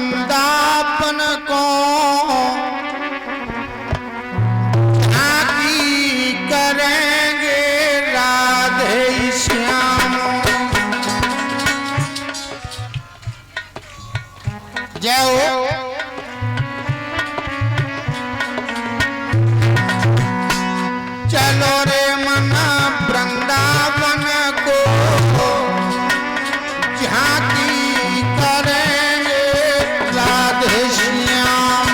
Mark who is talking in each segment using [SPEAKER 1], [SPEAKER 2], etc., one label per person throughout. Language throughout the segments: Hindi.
[SPEAKER 1] वृंदावन को झांकी करेंगे राधे श्याम। जय हो। चलो रे मन वृंदावन को झांकी करेंगे राधे श्याम।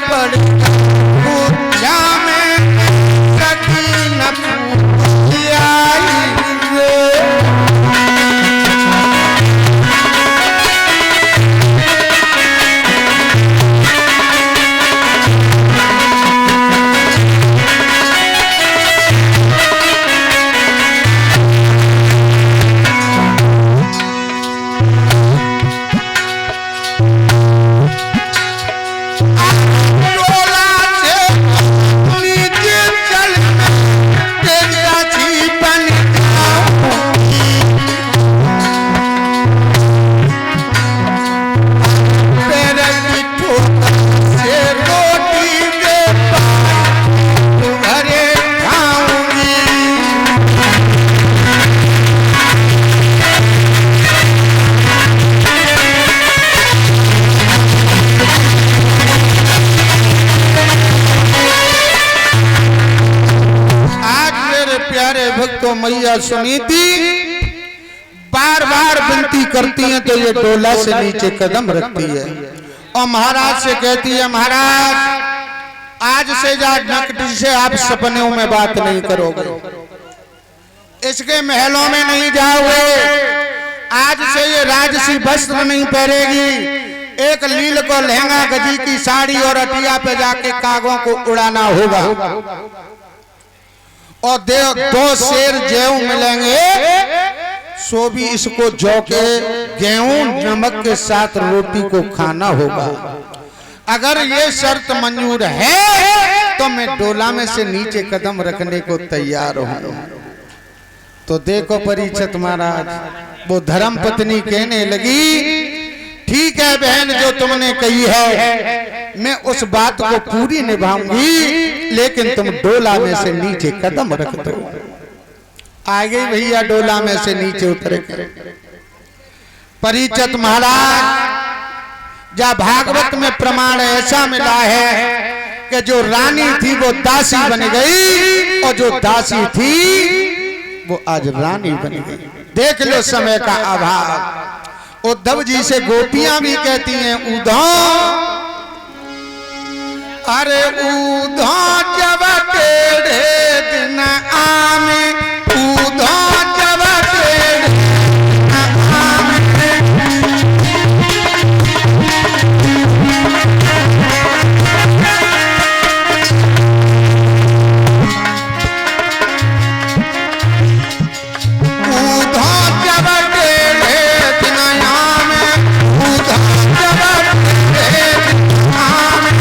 [SPEAKER 1] पड़ेगा पूजा में सकी न पूजाई रे। भक्तों मैया सुनीति बार बार विनती करती हैं तो ये डोला से नीचे कदम रखती है और महाराज से कहती है, महाराज आज से नकदी से आप सपनों में बात नहीं करोगे, इसके महलों में नहीं जाओगे, आज से ये राजसी वस्त्र नहीं पहनेगी, एक लील को लहंगा गजी की साड़ी और अटिया पे जाके कागों को उड़ाना होगा और दो शेर गेहूं मिलेंगे सो भी इसको जौ के गेहूं नमक के साथ रोटी को खाना होगा। अगर ये शर्त मंजूर है तो मैं डोला में से नीचे कदम रखने को तैयार हूं। तो देखो परीक्षित महाराज वो धर्म पत्नी कहने लगी, ठीक है बहन जो तुमने कही है मैं उस बात को पूरी निभाऊंगी, लेकिन तुम डोला में से नीचे कदम रख दो। आ गई भैया डोला में से नीचे उतर के परीक्षित महाराज। जब भागवत में प्रमाण ऐसा मिला है कि जो रानी थी वो दासी बन गई और जो दासी थी वो आज रानी बन गई। देख लो समय का अभाव। उद्धव जी से गोपियां भी कहती हैं उद्धव, अरे उद्धव जब टेढ़े दिन आमे, उद्धव जब टेढ़े दिन आमे, उद्धव जब टेढ़े दिन आमे, उद्धव जब टेढ़े दिन आमे,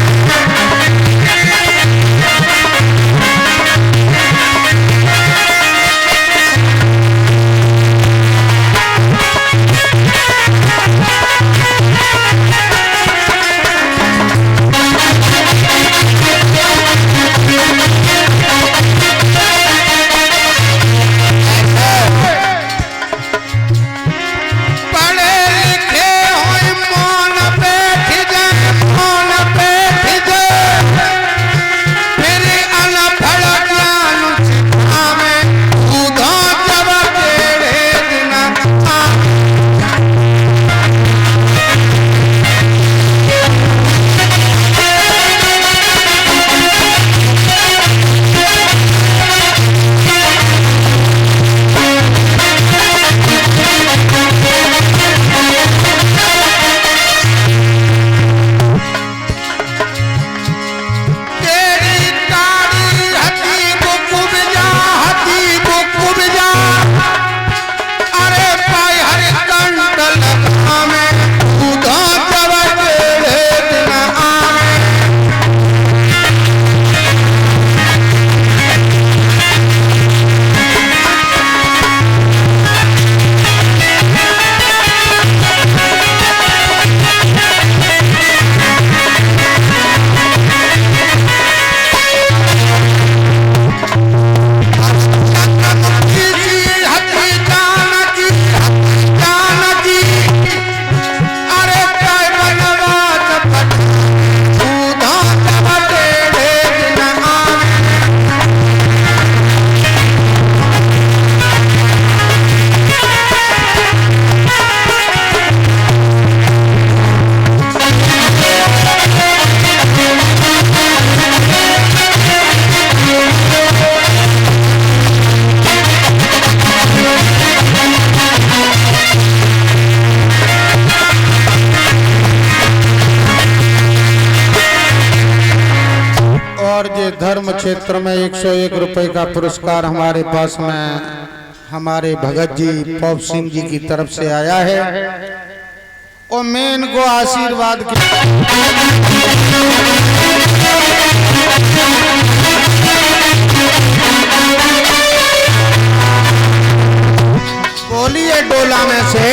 [SPEAKER 1] धर्म क्षेत्र में 101 रुपए का पुरस्कार हमारे पास में हमारे भगत जी पॉप सिंह जी की तरफ से आया है और मैं इनको आशीर्वाद बोलिए डोला में से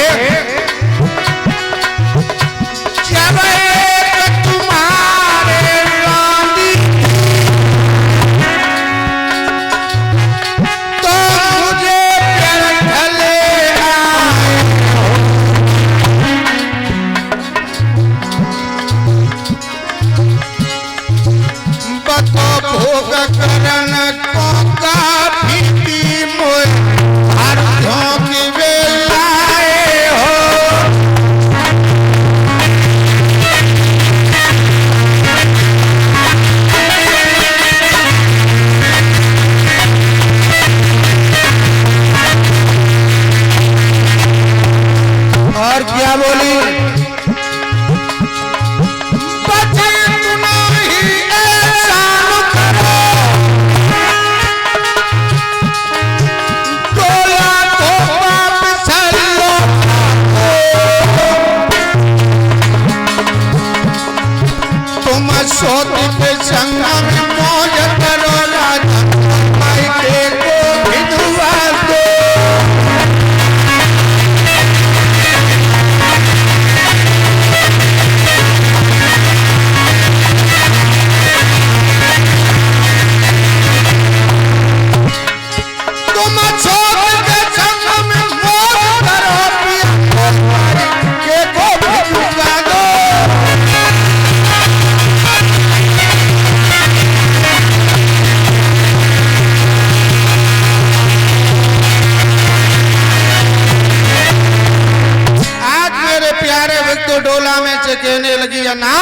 [SPEAKER 1] कहने लगी या ना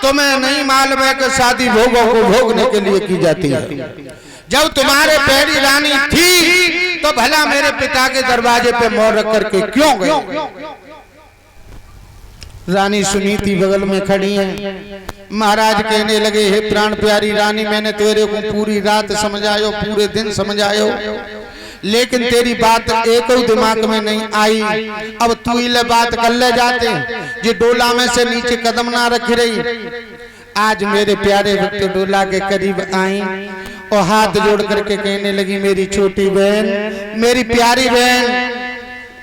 [SPEAKER 1] तुम्हें नहीं मालूम है कि शादी भोगों को भोगने के लिए की जाती है। जब तुम्हारे पैरी रानी थी तो भला मेरे पिता के दरवाजे पे मोहर रख करके क्यों गए? रानी सुनीति बगल में खड़ी है। महाराज कहने लगे हे प्राण प्यारी रानी, मैंने तेरे को पूरी रात समझायो, पूरे दिन समझायो, लेकिन तेरी बात एक ही दिमाग में नहीं आई। अब तू इले बात कर ले जाते जो डोला में से नीचे कदम ना रख रही। आज मेरे प्यारे भक्त डोला के करीब आई और हाथ जोड़ करके कहने लगी मेरी छोटी बहन, मेरी प्यारी बहन,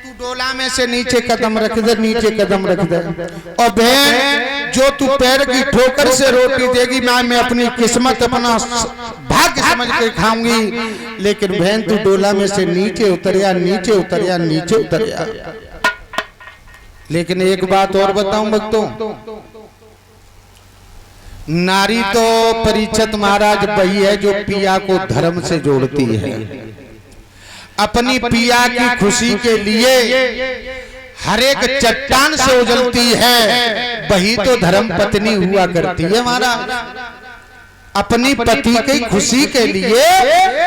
[SPEAKER 1] तू डोला में से नीचे कदम रख दे, नीचे कदम रख दे। और बहन जो तू पैर की ठोकर से रोटी देगी मैं अपनी किस्मत अपना भाग्य समझ के खाऊंगी, लेकिन बहन तू डोला में से नीचे उतरिया, नीचे उतरिया, नीचे उतरिया। लेकिन एक बात और बताऊं भक्तों, नारी तो परीक्षित महाराज वही है जो पिया को धर्म से जोड़ती है। अपनी पिया की खुशी के लिए हर एक चट्टान से उजलती है, वही तो धर्म पत्नी हुआ करती है महाराज। अपनी पति की खुशी के लिए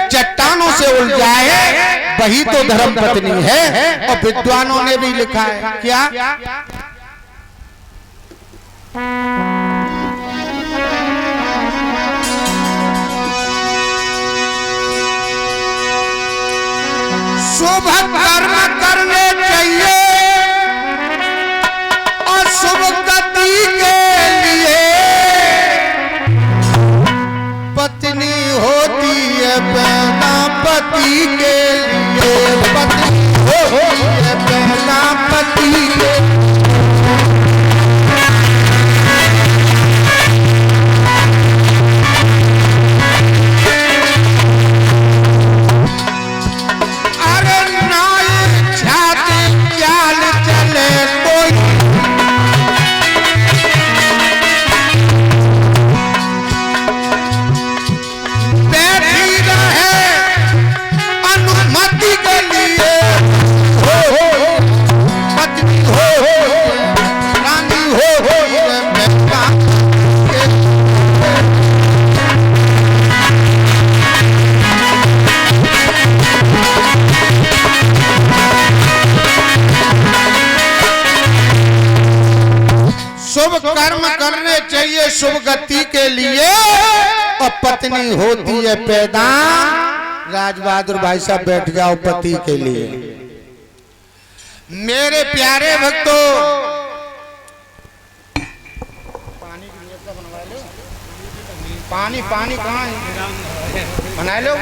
[SPEAKER 1] चट्टानों से उलझाए, वही तो धर्म पत्नी है। और विद्वानों ने भी लिखा है क्या, शुभ कर्म करने चाहिए और शुभ गति के लिए पत्नी होती है पहला पति के लिए, पत्नी होती है पहला पति के। शुभ कर्म करने चाहिए शुभ गति के लिए। और पत्नी होती है पैदा। राज बहादुर भाई साहब बैठ जाओ पति के लिए। मेरे प्यारे भक्तों, पानी की व्यवस्था बनवा लो। पानी कहाँ बना लो।